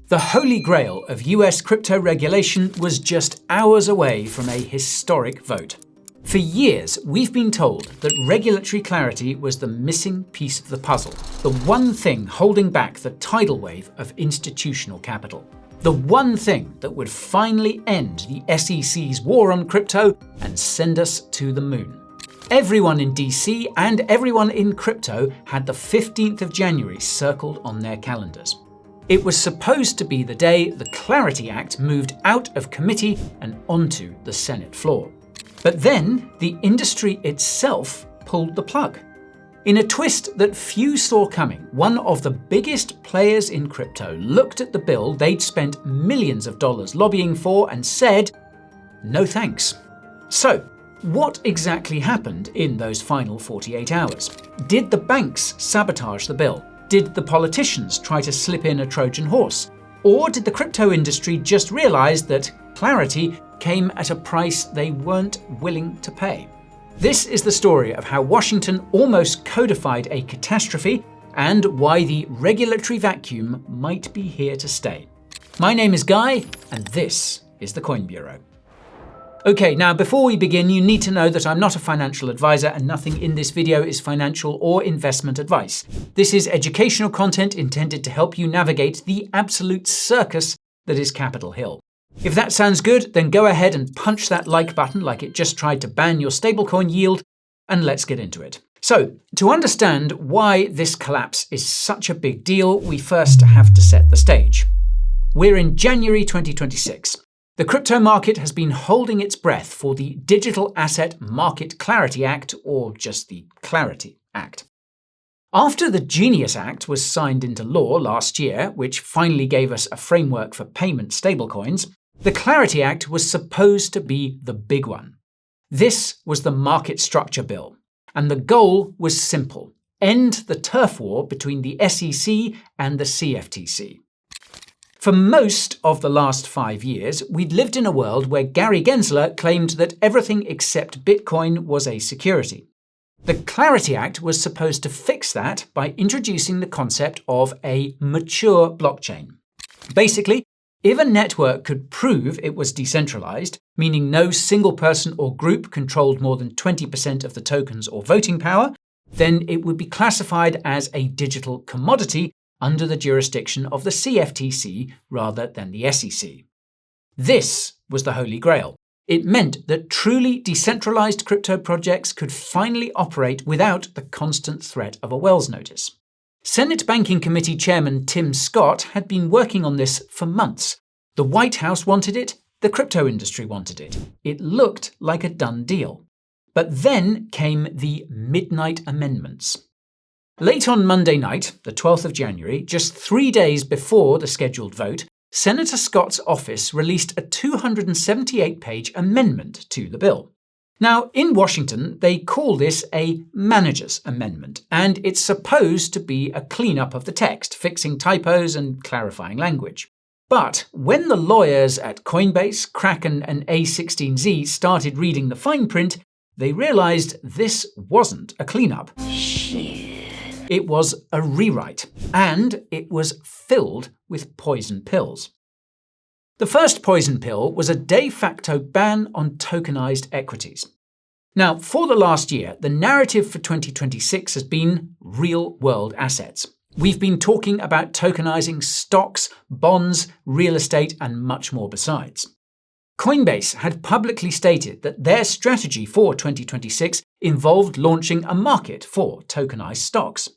The holy grail of US crypto regulation was just hours away from a historic vote. For years, we've been told that regulatory clarity was the missing piece of the puzzle, the one thing holding back the tidal wave of institutional capital. The one thing that would finally end the SEC's war on crypto and send us to the moon. Everyone in DC and everyone in crypto had the 15th of January circled on their calendars. It was supposed to be the day the Clarity Act moved out of committee and onto the Senate floor. But then the industry itself pulled the plug. In a twist that few saw coming, one of the biggest players in crypto looked at the bill they'd spent millions of dollars lobbying for and said, "No thanks." So, what exactly happened in those final 48 hours? Did the banks sabotage the bill? Did the politicians try to slip in a Trojan horse? Or did the crypto industry just realize that clarity came at a price they weren't willing to pay? This is the story of how Washington almost codified a catastrophe and why the regulatory vacuum might be here to stay. My name is Guy, and this is the Coin Bureau. Okay, now before we begin, you need to know that I'm not a financial advisor and nothing in this video is financial or investment advice. This is educational content intended to help you navigate the absolute circus that is Capitol Hill. If that sounds good, then go ahead and punch that like button like it just tried to ban your stablecoin yield, and let's get into it. So, to understand why this collapse is such a big deal, we first have to set the stage. We're in January 2026. The crypto market has been holding its breath for the Digital Asset Market Clarity Act, or just the Clarity Act. After the Genius Act was signed into law last year, which finally gave us a framework for payment stablecoins, the Clarity Act was supposed to be the big one. This was the market structure bill, and the goal was simple: end the turf war between the SEC and the CFTC. For most of the last 5 years, we'd lived in a world where Gary Gensler claimed that everything except Bitcoin was a security. The Clarity Act was supposed to fix that by introducing the concept of a mature blockchain. Basically, if a network could prove it was decentralized, meaning no single person or group controlled more than 20% of the tokens or voting power, then it would be classified as a digital commodity under the jurisdiction of the CFTC rather than the SEC. This was the Holy Grail. It meant that truly decentralized crypto projects could finally operate without the constant threat of a Wells notice. Senate Banking Committee Chairman Tim Scott had been working on this for months. The White House wanted it, the crypto industry wanted it. It looked like a done deal. But then came the midnight amendments. Late on Monday night, the 12th of January, just 3 days before the scheduled vote, Senator Scott's office released a 278-page amendment to the bill. Now, in Washington, they call this a manager's amendment, and it's supposed to be a cleanup of the text, fixing typos and clarifying language. But when the lawyers at Coinbase, Kraken, and A16Z started reading the fine print, they realized this wasn't a cleanup. It was a rewrite, and it was filled with poison pills. The first poison pill was a de facto ban on tokenized equities. Now, for the last year, the narrative for 2026 has been real-world assets. We've been talking about tokenizing stocks, bonds, real estate, and much more besides. Coinbase had publicly stated that their strategy for 2026 involved launching a market for tokenized stocks.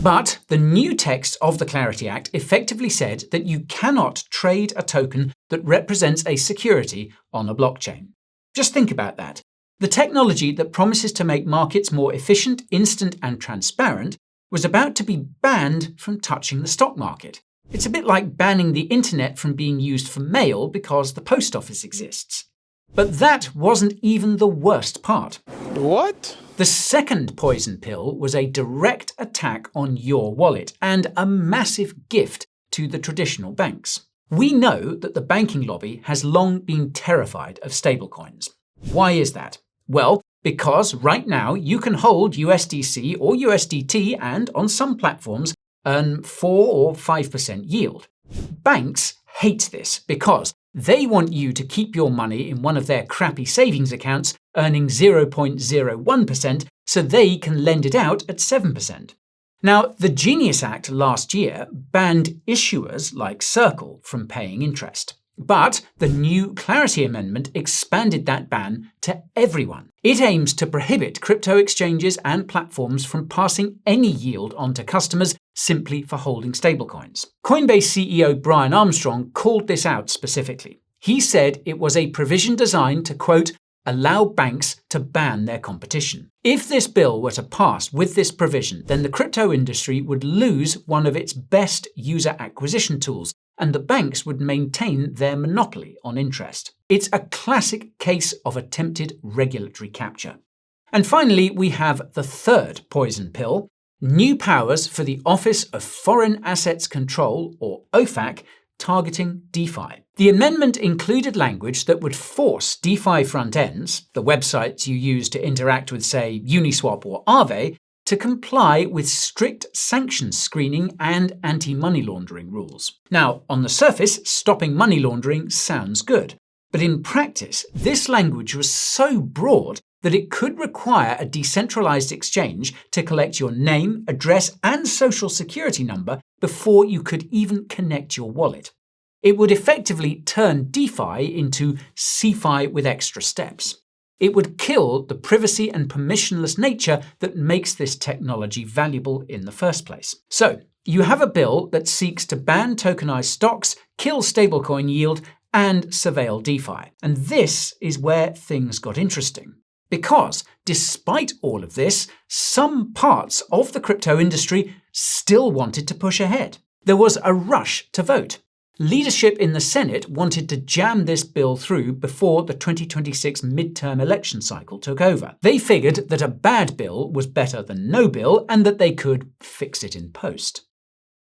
But the new text of the Clarity Act effectively said that you cannot trade a token that represents a security on a blockchain. Just think about that. The technology that promises to make markets more efficient, instant, and transparent was about to be banned from touching the stock market. It's a bit like banning the internet from being used for mail because the post office exists. But that wasn't even the worst part. What? The second poison pill was a direct attack on your wallet and a massive gift to the traditional banks. We know that the banking lobby has long been terrified of stablecoins. Why is that? Well, because right now you can hold USDC or USDT and, on some platforms, earn 4 or 5% yield. Banks hate this because they want you to keep your money in one of their crappy savings accounts earning 0.01% so they can lend it out at 7%. Now, the Genius Act last year banned issuers like Circle from paying interest. But the new Clarity Amendment expanded that ban to everyone. It aims to prohibit crypto exchanges and platforms from passing any yield on to customers simply for holding stablecoins. Coinbase CEO Brian Armstrong called this out specifically. He said it was a provision designed to, quote, allow banks to ban their competition. If this bill were to pass with this provision, then the crypto industry would lose one of its best user acquisition tools, and the banks would maintain their monopoly on interest. It's a classic case of attempted regulatory capture. And finally, we have the third poison pill: new powers for the Office of Foreign Assets Control, or OFAC, targeting DeFi. The amendment included language that would force DeFi front ends, the websites you use to interact with, say, Uniswap or Aave, to comply with strict sanctions screening and anti-money laundering rules. Now, on the surface, stopping money laundering sounds good, but in practice, this language was so broad that it could require a decentralized exchange to collect your name, address, and social security number before you could even connect your wallet. It would effectively turn DeFi into CeFi with extra steps. It would kill the privacy and permissionless nature that makes this technology valuable in the first place. So, you have a bill that seeks to ban tokenized stocks, kill stablecoin yield, and surveil DeFi. And this is where things got interesting. Because, despite all of this, some parts of the crypto industry still wanted to push ahead. There was a rush to vote. Leadership in the Senate wanted to jam this bill through before the 2026 midterm election cycle took over. They figured that a bad bill was better than no bill and that they could fix it in post.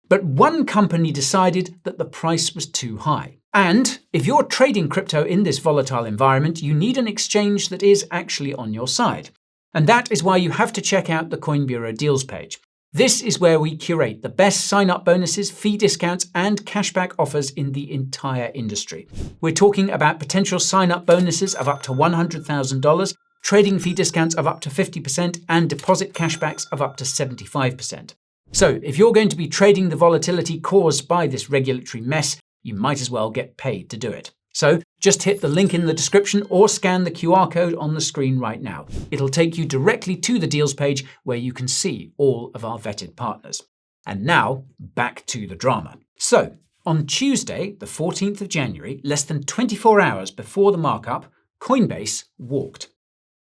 But one company decided that the price was too high. And if you're trading crypto in this volatile environment, you need an exchange that is actually on your side. And that is why you have to check out the Coin Bureau deals page. This is where we curate the best sign-up bonuses, fee discounts, and cashback offers in the entire industry. We're talking about potential sign-up bonuses of up to $100,000, trading fee discounts of up to 50%, and deposit cashbacks of up to 75%. So if you're going to be trading the volatility caused by this regulatory mess, you might as well get paid to do it. So just hit the link in the description or scan the QR code on the screen right now. It'll take you directly to the deals page where you can see all of our vetted partners. And now, back to the drama. So, on Tuesday, the 14th of January, less than 24 hours before the markup, Coinbase walked.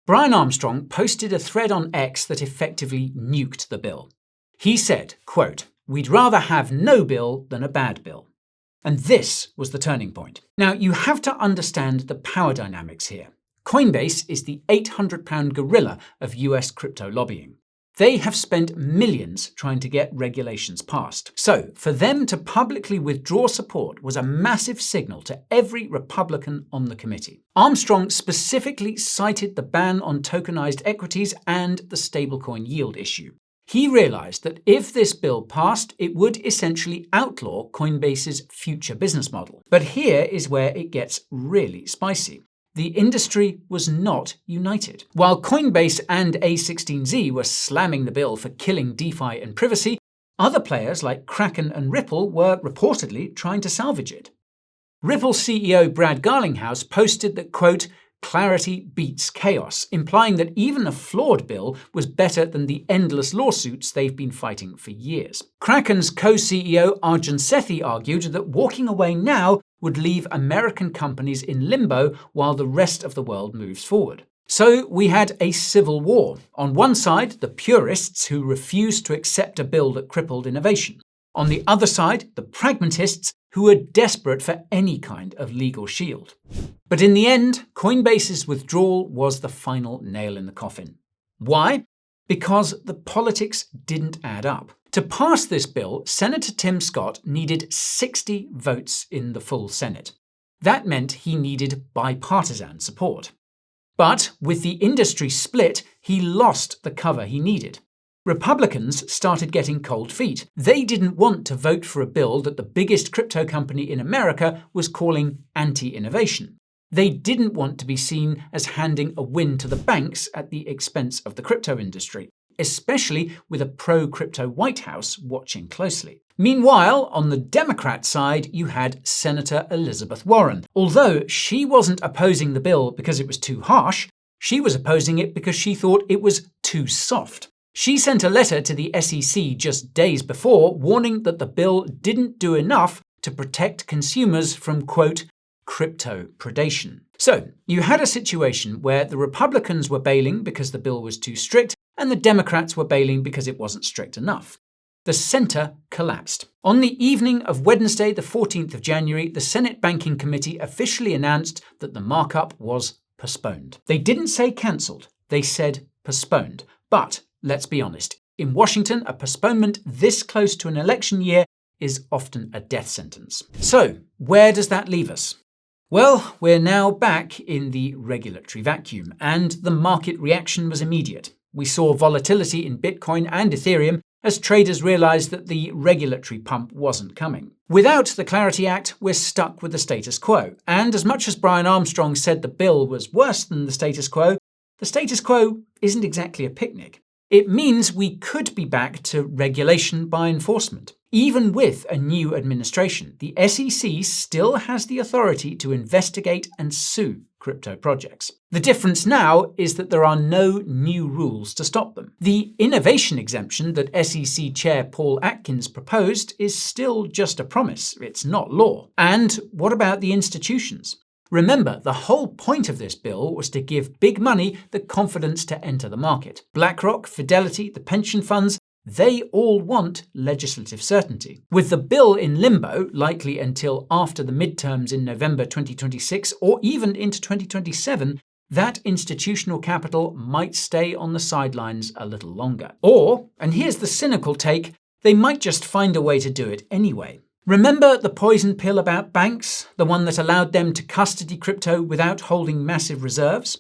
Brian Armstrong posted a thread on X that effectively nuked the bill. He said, quote, "We'd rather have no bill than a bad bill." And this was the turning point. Now, you have to understand the power dynamics here. Coinbase is the 800-pound gorilla of US crypto lobbying. They have spent millions trying to get regulations passed. So, for them to publicly withdraw support was a massive signal to every Republican on the committee. Armstrong specifically cited the ban on tokenized equities and the stablecoin yield issue. He realized that if this bill passed, it would essentially outlaw Coinbase's future business model. But here is where it gets really spicy. The industry was not united. While Coinbase and A16Z were slamming the bill for killing DeFi and privacy, other players like Kraken and Ripple were reportedly trying to salvage it. Ripple CEO Brad Garlinghouse posted that, quote, "Clarity beats chaos," implying that even a flawed bill was better than the endless lawsuits they've been fighting for years. Kraken's co-CEO Arjun Sethi argued that walking away now would leave American companies in limbo while the rest of the world moves forward. So we had a civil war. On one side, the purists who refused to accept a bill that crippled innovation. On the other side, the pragmatists who were desperate for any kind of legal shield. But in the end, Coinbase's withdrawal was the final nail in the coffin. Why? Because the politics didn't add up. To pass this bill, Senator Tim Scott needed 60 votes in the full Senate. That meant he needed bipartisan support. But with the industry split, he lost the cover he needed. Republicans started getting cold feet. They didn't want to vote for a bill that the biggest crypto company in America was calling anti-innovation. They didn't want to be seen as handing a win to the banks at the expense of the crypto industry, especially with a pro-crypto White House watching closely. Meanwhile, on the Democrat side, you had Senator Elizabeth Warren. Although she wasn't opposing the bill because it was too harsh, she was opposing it because she thought it was too soft. She sent a letter to the SEC just days before warning that the bill didn't do enough to protect consumers from, quote, crypto predation. So, you had a situation where the Republicans were bailing because the bill was too strict, and the Democrats were bailing because it wasn't strict enough. The center collapsed. On the evening of Wednesday, the 14th of January, the Senate Banking Committee officially announced that the markup was postponed. They didn't say cancelled, they said postponed. But let's be honest, in Washington, a postponement this close to an election year is often a death sentence. So, where does that leave us? Well, we're now back in the regulatory vacuum, and the market reaction was immediate. We saw volatility in Bitcoin and Ethereum as traders realized that the regulatory pump wasn't coming. Without the Clarity Act, we're stuck with the status quo. And as much as Brian Armstrong said the bill was worse than the status quo isn't exactly a picnic. It means we could be back to regulation by enforcement. Even with a new administration, the SEC still has the authority to investigate and sue crypto projects. The difference now is that there are no new rules to stop them. The innovation exemption that SEC Chair Paul Atkins proposed is still just a promise, it's not law. And what about the institutions? Remember, the whole point of this bill was to give big money the confidence to enter the market. BlackRock, Fidelity, the pension funds, they all want legislative certainty. With the bill in limbo, likely until after the midterms in November 2026 or even into 2027, that institutional capital might stay on the sidelines a little longer. Or, and here's the cynical take, they might just find a way to do it anyway. Remember the poison pill about banks, the one that allowed them to custody crypto without holding massive reserves?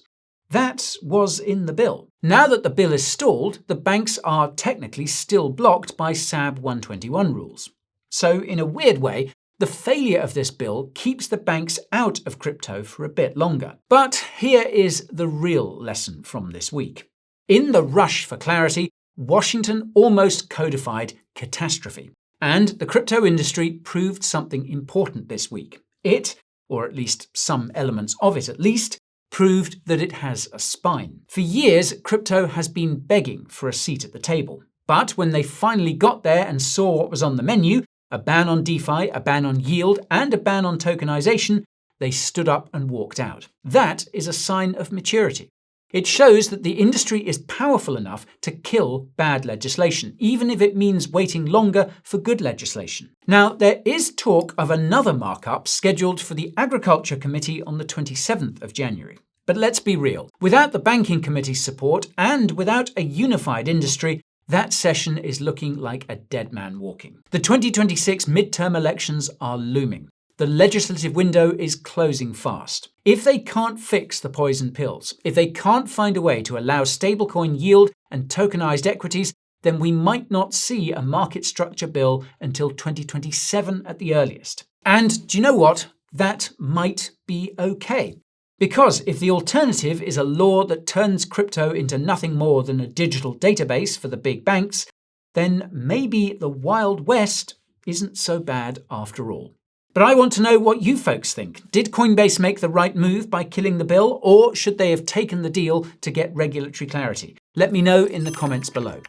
That was in the bill. Now that the bill is stalled, the banks are technically still blocked by SAB 121 rules. So, in a weird way, the failure of this bill keeps the banks out of crypto for a bit longer. But here is the real lesson from this week. In the rush for clarity, Washington almost codified catastrophe. And the crypto industry proved something important this week. It, or at least some elements of it at least, proved that it has a spine. For years, crypto has been begging for a seat at the table. But when they finally got there and saw what was on the menu, a ban on DeFi, a ban on yield, and a ban on tokenization, they stood up and walked out. That is a sign of maturity. It shows that the industry is powerful enough to kill bad legislation, even if it means waiting longer for good legislation. Now, there is talk of another markup scheduled for the Agriculture Committee on the 27th of January. But let's be real. Without the Banking Committee's support and without a unified industry, that session is looking like a dead man walking. The 2026 midterm elections are looming. The legislative window is closing fast. If they can't fix the poison pills, if they can't find a way to allow stablecoin yield and tokenized equities, then we might not see a market structure bill until 2027 at the earliest. And do you know what? That might be okay. Because if the alternative is a law that turns crypto into nothing more than a digital database for the big banks, then maybe the Wild West isn't so bad after all. But I want to know what you folks think. Did Coinbase make the right move by killing the bill, or should they have taken the deal to get regulatory clarity? Let me know in the comments below.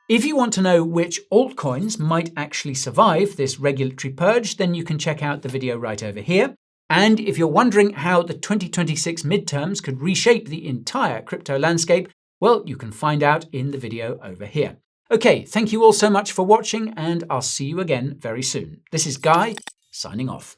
If you want to know which altcoins might actually survive this regulatory purge, then you can check out the video right over here. And if you're wondering how the 2026 midterms could reshape the entire crypto landscape, well, you can find out in the video over here. Okay, thank you all so much for watching, and I'll see you again very soon. This is Guy, signing off.